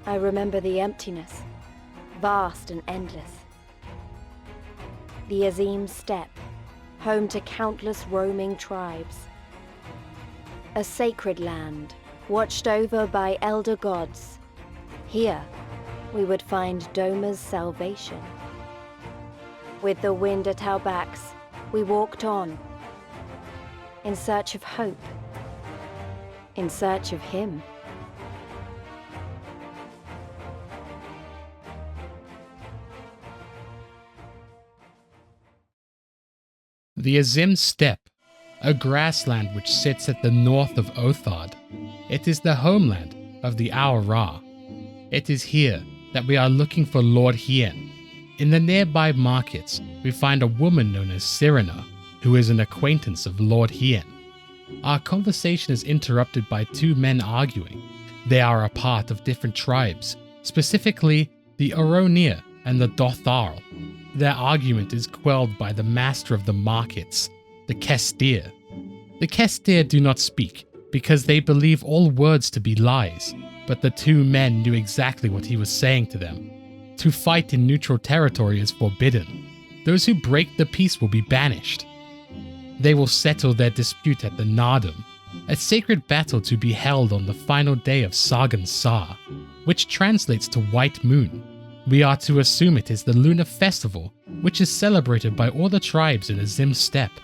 I remember the emptiness, vast and endless. The Azim Steppe, home to countless roaming tribes. A sacred land, watched over by elder gods. Here, we would find Doma's salvation. With the wind at our backs, we walked on, in search of hope, in search of him. The Azim Steppe, a grassland which sits at the north of Othard. It is the homeland of the Aura. It is here that we are looking for Lord Hien. In the nearby markets, we find a woman known as Sirena, who is an acquaintance of Lord Hien. Our conversation is interrupted by two men arguing. They are a part of different tribes, specifically the Aronia and the Dotharl. Their argument is quelled by the master of the markets, the Kestir. The Kestir do not speak because they believe all words to be lies, but the two men knew exactly what he was saying to them. To fight in neutral territory is forbidden. Those who break the peace will be banished. They will settle their dispute at the Naadam, a sacred battle to be held on the final day of Sargon Sar, which translates to White Moon. We are to assume it is the lunar festival, which is celebrated by all the tribes in Azim Steppe.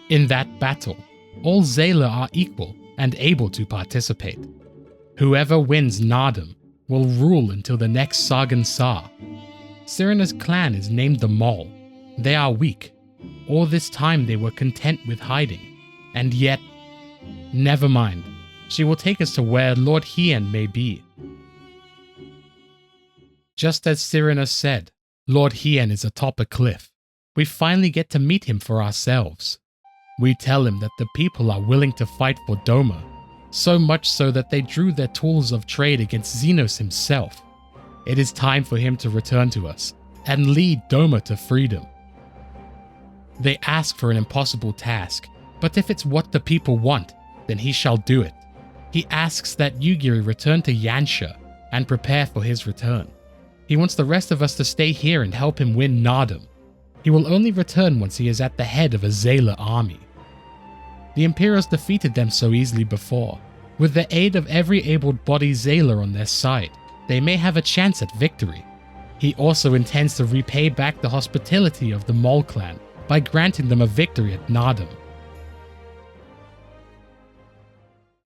In that battle, all Zayla are equal and able to participate. Whoever wins Naadam will rule until the next Sargon Sar. Sirena's clan is named the Mole. They are weak. All this time they were content with hiding. And yet, never mind. She will take us to where Lord Hien may be. Just as Sirena said, Lord Hien is atop a cliff. We finally get to meet him for ourselves. We tell him that the people are willing to fight for Doma, so much so that they drew their tools of trade against Xenos himself. It is time for him to return to us and lead Doma to freedom. They ask for an impossible task, but if it's what the people want, then he shall do it. He asks that Yugiri return to Yanxia and prepare for his return. He wants the rest of us to stay here and help him win Naadam. He will only return once he is at the head of a Zayla army. The Imperials defeated them so easily before. With the aid of every able-bodied Zayla on their side, they may have a chance at victory. He also intends to repay back the hospitality of the Mole clan by granting them a victory at Naadam.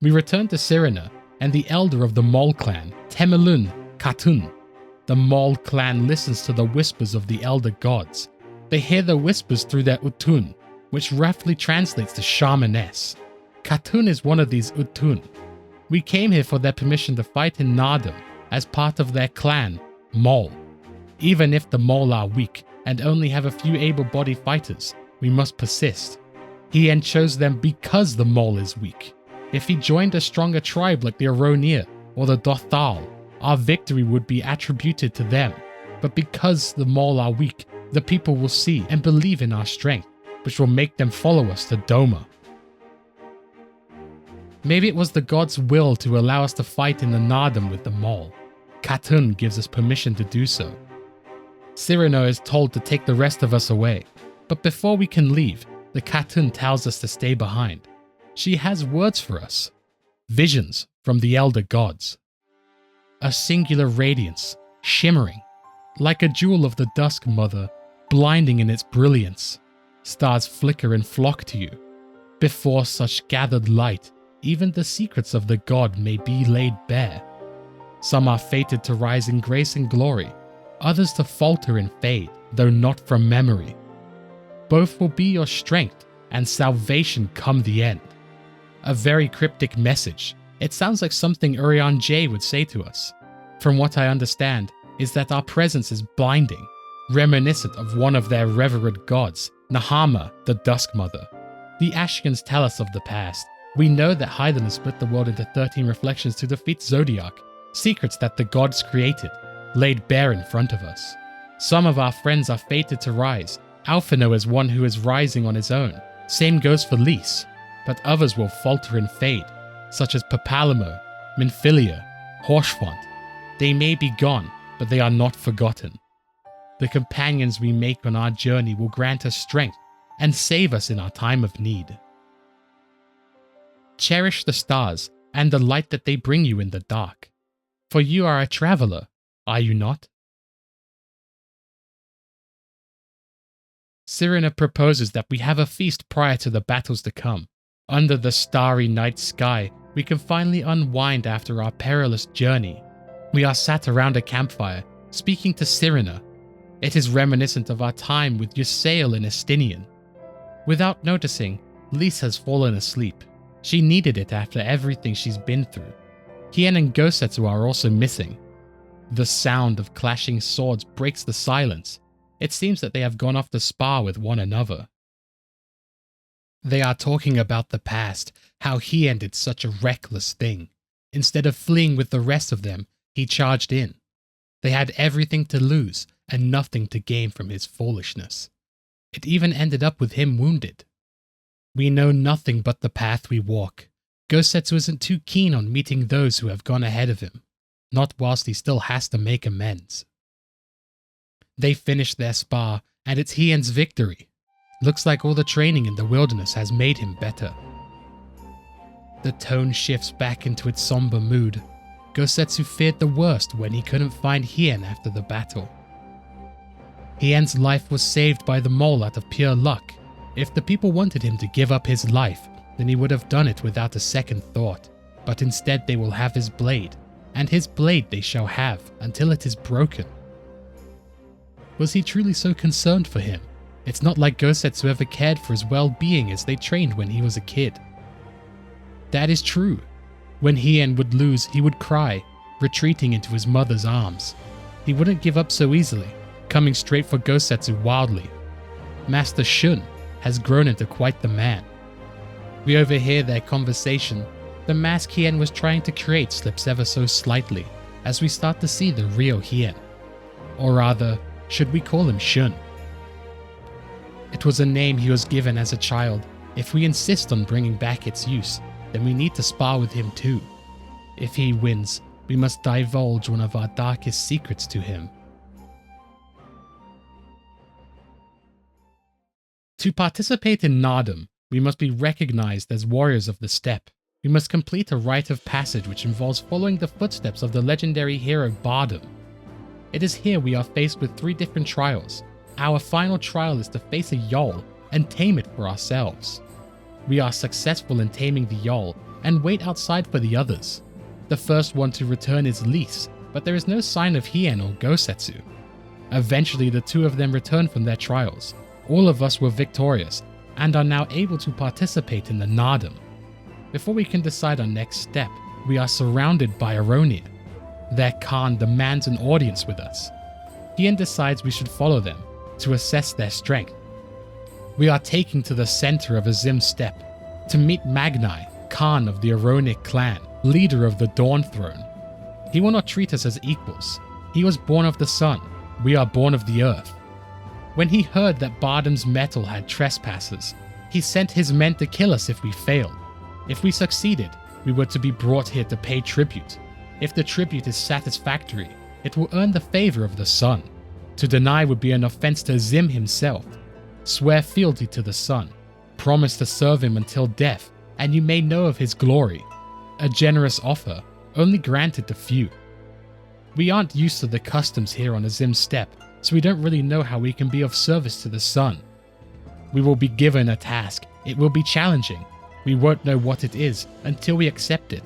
We return to Sirena and the elder of the Mole clan, Temelun Khatun. The Mole clan listens to the whispers of the elder gods. They hear the whispers through their Utun, which roughly translates to shamaness. Khatun is one of these Utun. We came here for their permission to fight in Naadam as part of their clan, Mole. Even if the Mole are weak and only have a few able-bodied fighters, we must persist. Hien chose them because the Mole is weak. If he joined a stronger tribe like the Aronia or the Dotharl, our victory would be attributed to them. But because the Mole are weak, the people will see and believe in our strength, which will make them follow us to Doma. Maybe it was the gods' will to allow us to fight in the Naadam with the Mole. Khatun gives us permission to do so. Sirena is told to take the rest of us away, but before we can leave, the Khatun tells us to stay behind. She has words for us. Visions from the elder gods. A singular radiance, shimmering, like a jewel of the dusk mother, blinding in its brilliance. Stars flicker and flock to you. Before such gathered light, even the secrets of the god may be laid bare. Some are fated to rise in grace and glory, others to falter and fade, though not from memory. Both will be your strength and salvation come the end. A very cryptic message. It sounds like something Urian J would say to us. From what I understand, is that our presence is blinding, reminiscent of one of their revered gods, Nhaama, the Dusk Mother. The Ashians tell us of the past. We know that Hyden has split the world into 13 reflections to defeat Zodiac, secrets that the gods created, laid bare in front of us. Some of our friends are fated to rise. Alphino is one who is rising on his own. Same goes for Lys, but others will falter and fade, such as Papalamo, Minfilia, Horshfont. They may be gone, but they are not forgotten. The companions we make on our journey will grant us strength and save us in our time of need. Cherish the stars and the light that they bring you in the dark, for you are a traveler, are you not? Cyrena proposes that we have a feast prior to the battles to come. Under the starry night sky, we can finally unwind after our perilous journey. We are sat around a campfire, speaking to Cyrena. It is reminiscent of our time with Ysayle and Estinian. Without noticing, Lys has fallen asleep. She needed it after everything she's been through. Hien and Gosetsu are also missing. The sound of clashing swords breaks the silence. It seems that they have gone off to spar with one another. They are talking about the past, how Hien did such a reckless thing. Instead of fleeing with the rest of them, he charged in. They had everything to lose and nothing to gain from his foolishness. It even ended up with him wounded. We know nothing but the path we walk. Gosetsu isn't too keen on meeting those who have gone ahead of him, not whilst he still has to make amends. They finish their spar, and it's Hien's victory. Looks like all the training in the wilderness has made him better. The tone shifts back into its somber mood. Gosetsu feared the worst when he couldn't find Hien after the battle. Hien's life was saved by the mole out of pure luck. If the people wanted him to give up his life, then he would have done it without a second thought. But instead they will have his blade, and his blade they shall have until it is broken. Was he truly so concerned for him? It's not like Gosetsu ever cared for his well-being as they trained when he was a kid. That is true. When Hien would lose, he would cry, retreating into his mother's arms. He wouldn't give up so easily, coming straight for Gosetsu wildly. Master Shun has grown into quite the man. We overhear their conversation. The mask Hien was trying to create slips ever so slightly as we start to see the real Hien. Or rather, should we call him Shun? It was a name he was given as a child. If we insist on bringing back its use, then we need to spar with him too. If he wins, we must divulge one of our darkest secrets to him. To participate in Naadam, we must be recognized as warriors of the steppe. We must complete a rite of passage which involves following the footsteps of the legendary hero Bardam. It is here we are faced with 3 different trials. Our final trial is to face a Yol and tame it for ourselves. We are successful in taming the Yol and wait outside for the others. The first one to return is Lys, but there is no sign of Hien or Gosetsu. Eventually the 2 of them return from their trials. All of us were victorious and are now able to participate in the Naadam. Before we can decide our next step, we are surrounded by Aronia. Their Khan demands an audience with us. Hien decides we should follow them to assess their strength. We are taken to the center of Azim Steppe to meet Magnai, Khan of the Aronic clan, leader of the Dawn Throne. He will not treat us as equals. He was born of the sun. We are born of the earth. When he heard that Bardam's Mettle had trespassers, he sent his men to kill us if we failed. If we succeeded, we were to be brought here to pay tribute. If the tribute is satisfactory, it will earn the favor of the sun. To deny would be an offense to Azim himself. Swear fealty to the sun. Promise to serve him until death, and you may know of his glory. A generous offer, only granted to few. We aren't used to the customs here on Azim Steppe, so we don't really know how we can be of service to the sun. We will be given a task. It will be challenging. We won't know what it is until we accept it.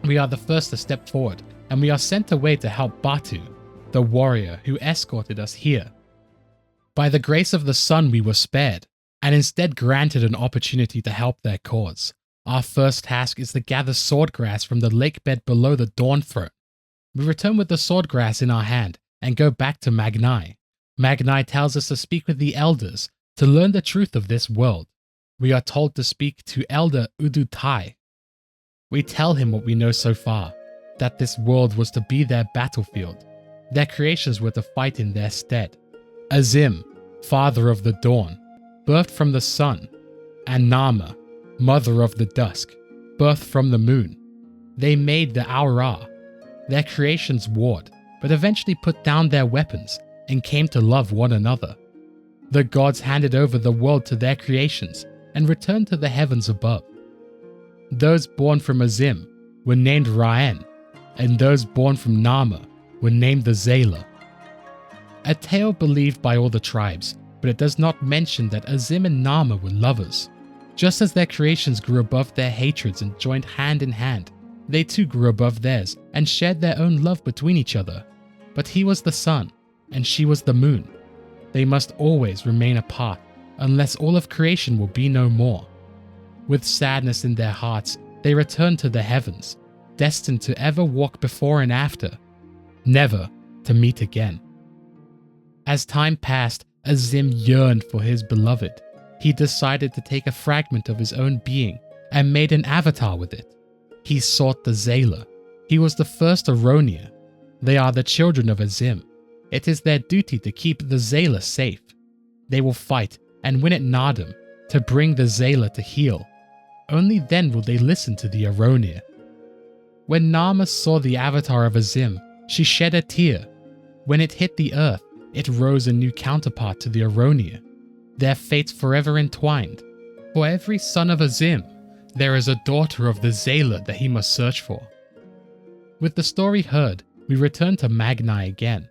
We are the first to step forward, and we are sent away to help Batu, the warrior who escorted us here. By the grace of the sun we were spared, and instead granted an opportunity to help their cause. Our first task is to gather swordgrass from the lake bed below the Dawn Throne. We return with the swordgrass in our hand and go back to Magnai. Magnai tells us to speak with the elders to learn the truth of this world. We are told to speak to Elder Ul'dah. We tell him what we know so far, that this world was to be their battlefield. Their creations were to fight in their stead. Azim, father of the dawn, birthed from the sun, and Nhaama, mother of the dusk, birthed from the moon. They made the Aura. Their creations warred, but eventually put down their weapons and came to love one another. The gods handed over the world to their creations and returned to the heavens above. Those born from Azim were named Hien, and those born from Nhaama were named the Zayla. A tale believed by all the tribes, but it does not mention that Azim and Nhaama were lovers. Just as their creations grew above their hatreds and joined hand in hand, they too grew above theirs and shared their own love between each other. But he was the sun, and she was the moon. They must always remain apart, unless all of creation will be no more. With sadness in their hearts, they returned to the heavens, destined to ever walk before and after, never to meet again. As time passed, Azim yearned for his beloved. He decided to take a fragment of his own being and made an avatar with it. He sought the Zayla. He was the first Aronia. They are the children of Azim. It is their duty to keep the Zayla safe. They will fight and win at Naadam to bring the Zayla to heal. Only then will they listen to the Aronia. When Nhaama saw the avatar of Azim, she shed a tear. When it hit the earth, it rose a new counterpart to the Aronia. Their fates forever entwined. For every son of Azim, there is a daughter of the Zayla that he must search for. With the story heard, we return to Magnai again.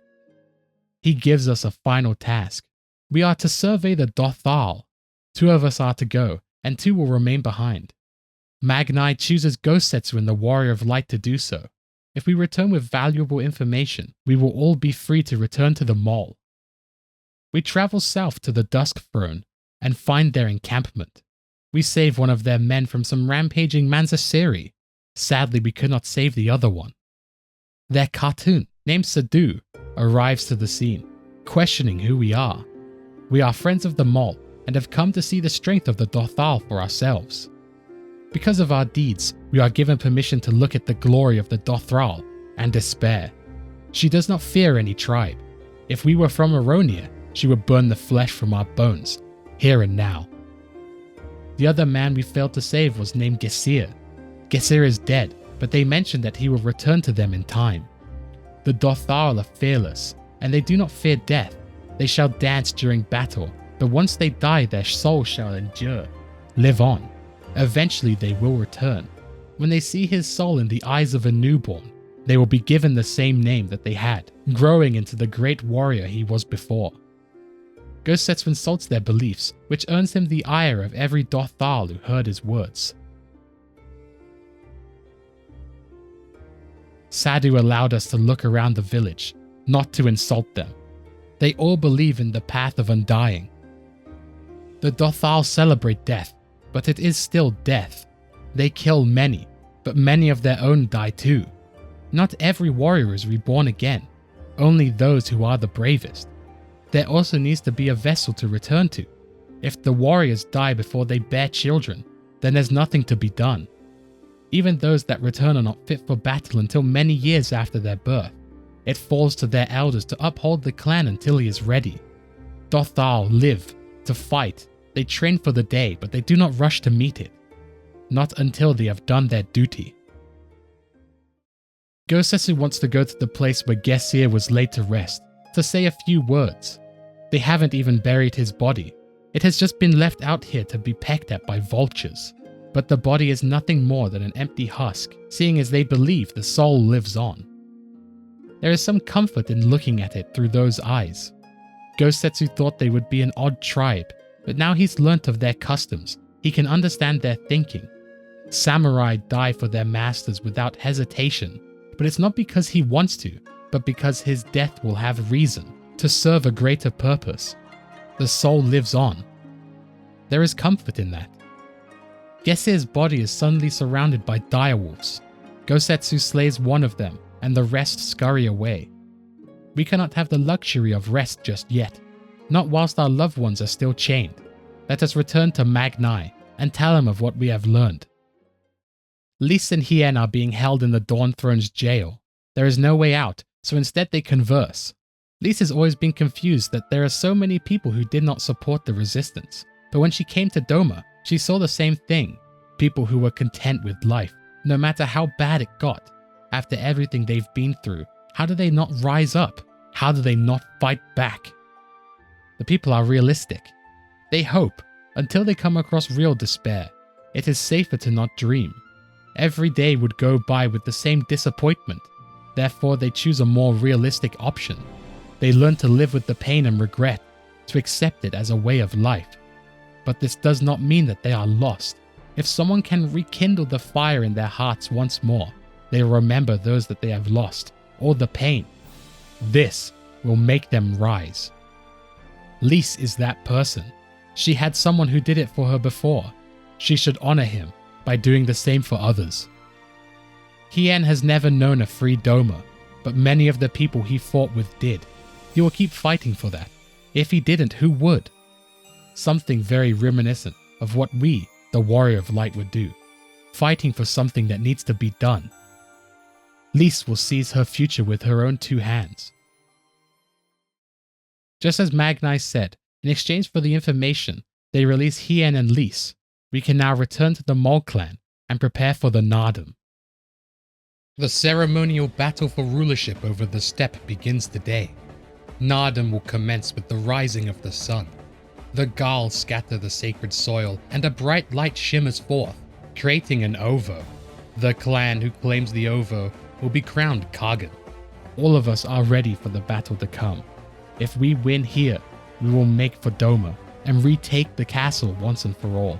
He gives us a final task. We are to survey the Dotharl. 2 of us are to go, and 2 will remain behind. Magnai chooses Gosetsu and the Warrior of Light to do so. If we return with valuable information, we will all be free to return to the mall. We travel south to the Dusk Throne and find their encampment. We save one of their men from some rampaging Manzasiri. Sadly, we could not save the other one. Their cartoon, named Sadu, arrives to the scene, questioning who we are. We are friends of the mall and have come to see the strength of the Dotharl for ourselves. Because of our deeds, we are given permission to look at the glory of the Dotharl and despair. She does not fear any tribe. If we were from Aronia, she would burn the flesh from our bones, here and now. The other man we failed to save was named Gesir. Gesir is dead, but they mentioned that he will return to them in time. The Dotharl are fearless, and they do not fear death. They shall dance during battle, but once they die, their soul shall endure, live on. Eventually they will return. When they see his soul in the eyes of a newborn, they will be given the same name that they had, growing into the great warrior he was before. Gosetsu insults their beliefs, which earns him the ire of every Dotharl who heard his words. Sadu allowed us to look around the village, not to insult them. They all believe in the path of undying. The Dotharl celebrate death, but it is still death. They kill many, but many of their own die too. Not every warrior is reborn again, only those who are the bravest. There also needs to be a vessel to return to. If the warriors die before they bear children, then there's nothing to be done. Even those that return are not fit for battle until many years after their birth. It falls to their elders to uphold the clan until he is ready. Dotharl live to fight. They train for the day, but they do not rush to meet it. Not until they have done their duty. Gosetsu wants to go to the place where Gesir was laid to rest, to say a few words. They haven't even buried his body. It has just been left out here to be pecked at by vultures. But the body is nothing more than an empty husk, seeing as they believe the soul lives on. There is some comfort in looking at it through those eyes. Gosetsu thought they would be an odd tribe, but now he's learnt of their customs. He can understand their thinking. Samurai die for their masters without hesitation, but it's not because he wants to, but because his death will have reason, to serve a greater purpose. The soul lives on. There is comfort in that. Gesir's body is suddenly surrounded by direwolves. Gosetsu slays one of them, and the rest scurry away. We cannot have the luxury of rest just yet, not whilst our loved ones are still chained. Let us return to Magnai and tell him of what we have learned. Lys and Hien are being held in the Dawn Throne's jail. There is no way out, so instead they converse. Lys has always been confused that there are so many people who did not support the resistance, but when she came to Doma, she saw the same thing. People who were content with life, no matter how bad it got. After everything they've been through, how do they not rise up? How do they not fight back? The people are realistic. They hope until they come across real despair. It is safer to not dream. Every day would go by with the same disappointment. Therefore, they choose a more realistic option. They learn to live with the pain and regret, to accept it as a way of life. But this does not mean that they are lost. If someone can rekindle the fire in their hearts once more, they will remember those that they have lost, or the pain. This will make them rise. Lys is that person. She had someone who did it for her before. She should honor him by doing the same for others. Hien has never known a free Doma, but many of the people he fought with did. He will keep fighting for that. If he didn't, who would? Something very reminiscent of what we, the Warrior of Light, would do. Fighting for something that needs to be done. Lys will seize her future with her own two hands. Just as Magnai said, in exchange for the information, they release Hien and Lys. We can now return to the Mol clan and prepare for the Naadam. The ceremonial battle for rulership over the steppe begins today. Naadam will commence with the rising of the sun. The Ghal scatter the sacred soil and a bright light shimmers forth, creating an Ovo. The clan who claims the Ovo will be crowned Kagan. All of us are ready for the battle to come. If we win here, we will make for Doma and retake the castle once and for all.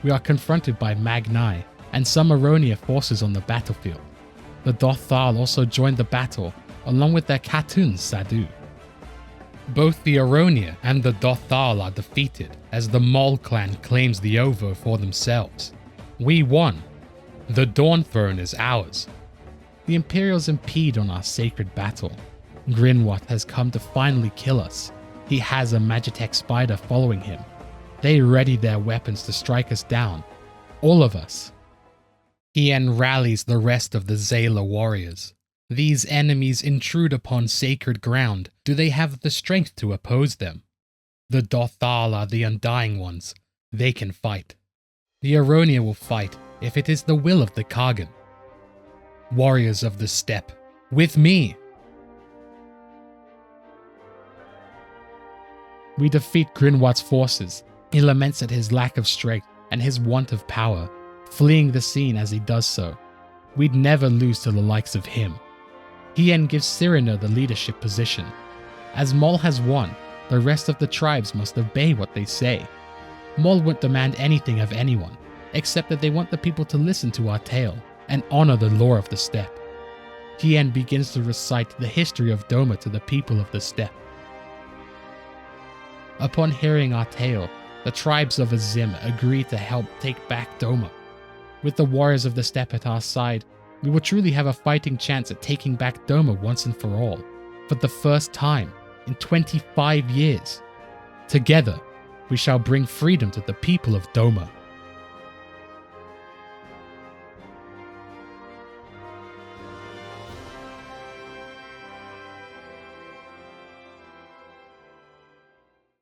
We are confronted by Magnai and some Aronia forces on the battlefield. The Dotharl also joined the battle, along with their Khatun Sadu. Both the Aronia and the Dotharl are defeated as the Mol clan claims the Ovo for themselves. We won. The Dawn Throne is ours. The Imperials impede on our sacred battle. Grinwat has come to finally kill us. He has a Magitek spider following him. They ready their weapons to strike us down. All of us. Hien rallies the rest of the Zayla warriors. These enemies intrude upon sacred ground. Do they have the strength to oppose them? The Dotharl are the undying ones. They can fight. The Aronia will fight if it is the will of the Kagan. Warriors of the steppe, with me! We defeat Grinwat's forces. He laments at his lack of strength and his want of power, fleeing the scene as he does so. We'd never lose to the likes of him. Hien gives Cyrano the leadership position. As Mol has won, the rest of the tribes must obey what they say. Mol won't demand anything of anyone, except that they want the people to listen to our tale and honor the lore of the steppe. Hien begins to recite the history of Doma to the people of the steppe. Upon hearing our tale, the tribes of Azim agree to help take back Doma. With the warriors of the steppe at our side, we will truly have a fighting chance at taking back Doma once and for all, for the first time in 25 years. Together, we shall bring freedom to the people of Doma.